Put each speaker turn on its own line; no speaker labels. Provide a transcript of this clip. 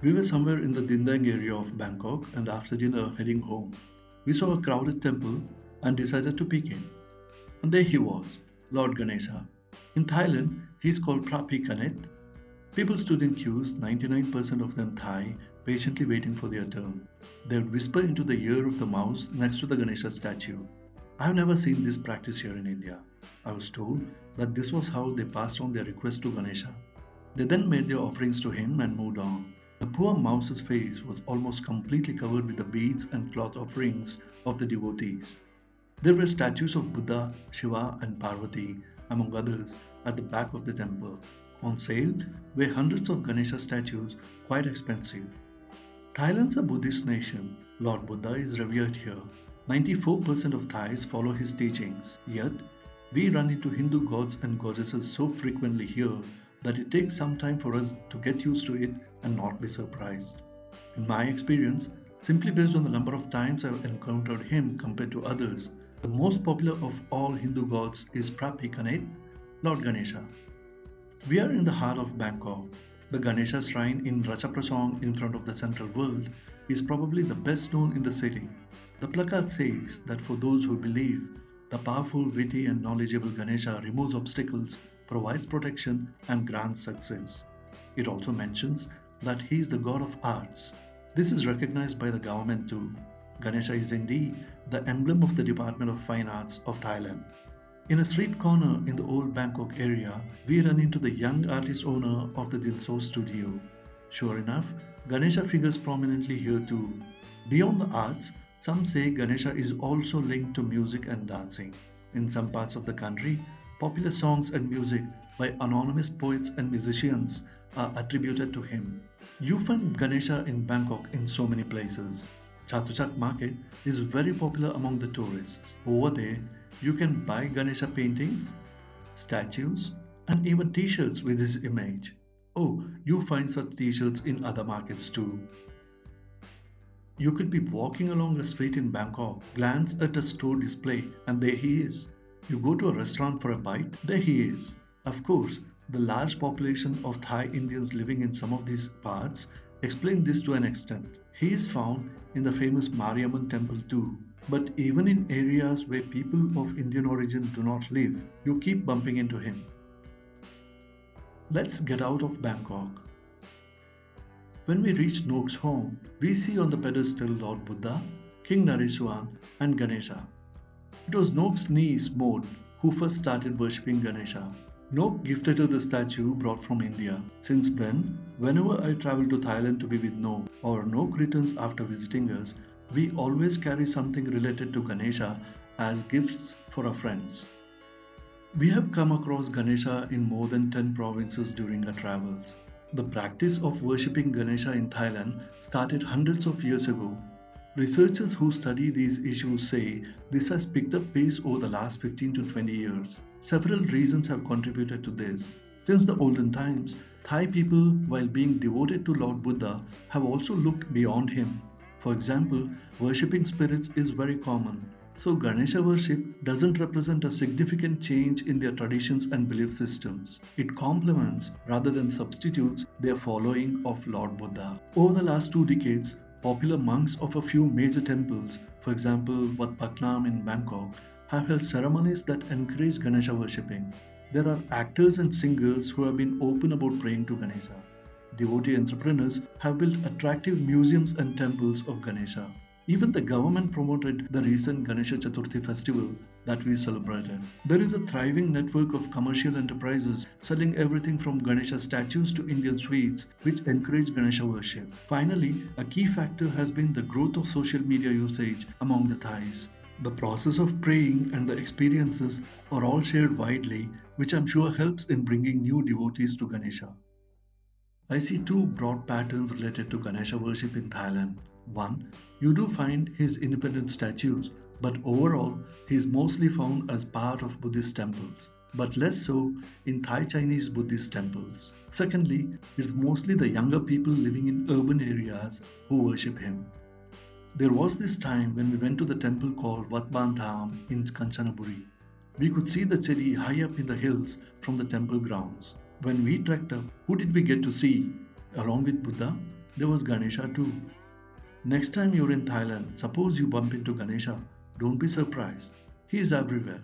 We were somewhere in the Dindang area of Bangkok and after dinner heading home, we saw a crowded temple and decided to peek in. And there he was, Lord Ganesha. In Thailand, he is called Prapi Kanet. People stood in queues, 99% of them Thai, patiently waiting for their turn. They would whisper into the ear of the mouse next to the Ganesha statue. I have never seen this practice here in India. I was told that this was how they passed on their request to Ganesha. They then made their offerings to him and moved on. The poor mouse's face was almost completely covered with the beads and cloth offerings of the devotees. There were statues of Buddha, Shiva, and Parvati, among others, at the back of the temple. On sale were hundreds of Ganesha statues, quite expensive. Thailand's a Buddhist nation. Lord Buddha is revered here. 94% of Thais follow his teachings. Yet, we run into Hindu gods and goddesses so frequently here that it takes some time for us to get used to it and not be surprised. In my experience, simply based on the number of times I've encountered him compared to others, the most popular of all Hindu gods is Prabhikanet, Lord Ganesha. We are in the heart of Bangkok. The Ganesha shrine in Ratchaprasong in front of the Central World is probably the best known in the city. The placard says that for those who believe, the powerful, witty, and knowledgeable Ganesha removes obstacles, provides protection, and grants success. It also mentions that he is the god of arts. This is recognized by the government too. Ganesha is indeed the emblem of the Department of Fine Arts of Thailand. In a street corner in the old Bangkok area, we run into the young artist owner of the Dilso studio. Sure enough, Ganesha figures prominently here too. Beyond the arts, some say Ganesha is also linked to music and dancing. In some parts of the country, popular songs and music by anonymous poets and musicians are attributed to him. You find Ganesha in Bangkok in so many places. Chatuchak market is very popular among the tourists. Over there, you can buy Ganesha paintings, statues, and even t shirts with his image. Oh, you find such t shirts in other markets too. You could be walking along a street in Bangkok, glance at a store display, and there he is. You go to a restaurant for a bite, there he is. Of course, the large population of Thai Indians living in some of these parts explain this to an extent. He is found in the famous Mariamman temple too. But even in areas where people of Indian origin do not live, you keep bumping into him. Let's get out of Bangkok. When we reach Nook's home, we see on the pedestal Lord Buddha, King Naresuan, and Ganesha. It was Nook's niece Maud who first started worshipping Ganesha. Nook gifted her the statue brought from India. Since then, whenever I travel to Thailand to be with Nook or Nook returns after visiting us, we always carry something related to Ganesha as gifts for our friends. We have come across Ganesha in more than 10 provinces during our travels. The practice of worshipping Ganesha in Thailand started hundreds of years ago. Researchers who study these issues say this has picked up pace over the last 15 to 20 years. Several reasons have contributed to this. Since the olden times, Thai people, while being devoted to Lord Buddha, have also looked beyond him. For example, worshipping spirits is very common. So Ganesha worship doesn't represent a significant change in their traditions and belief systems. It complements rather than substitutes their following of Lord Buddha. Over the last 2 decades, popular monks of a few major temples, for example Wat Paknam in Bangkok, have held ceremonies that encourage Ganesha worshipping. There are actors and singers who have been open about praying to Ganesha. Devotee entrepreneurs have built attractive museums and temples of Ganesha. Even the government promoted the recent Ganesha Chaturthi festival that we celebrated. There is a thriving network of commercial enterprises selling everything from Ganesha statues to Indian sweets, which encourage Ganesha worship. Finally, a key factor has been the growth of social media usage among the Thais. The process of praying and the experiences are all shared widely, which I'm sure helps in bringing new devotees to Ganesha. I see two broad patterns related to Ganesha worship in Thailand. One, you do find his independent statues, but overall, he is mostly found as part of Buddhist temples, but less so in Thai Chinese Buddhist temples. Secondly, it's mostly the younger people living in urban areas who worship him. There was this time when we went to the temple called Wat Ban Tham in Kanchanaburi. We could see the city high up in the hills from the temple grounds. When we trekked up, who did we get to see? Along with Buddha? There was Ganesha too. Next time you're in Thailand, suppose you bump into Ganesha, don't be surprised. He is everywhere.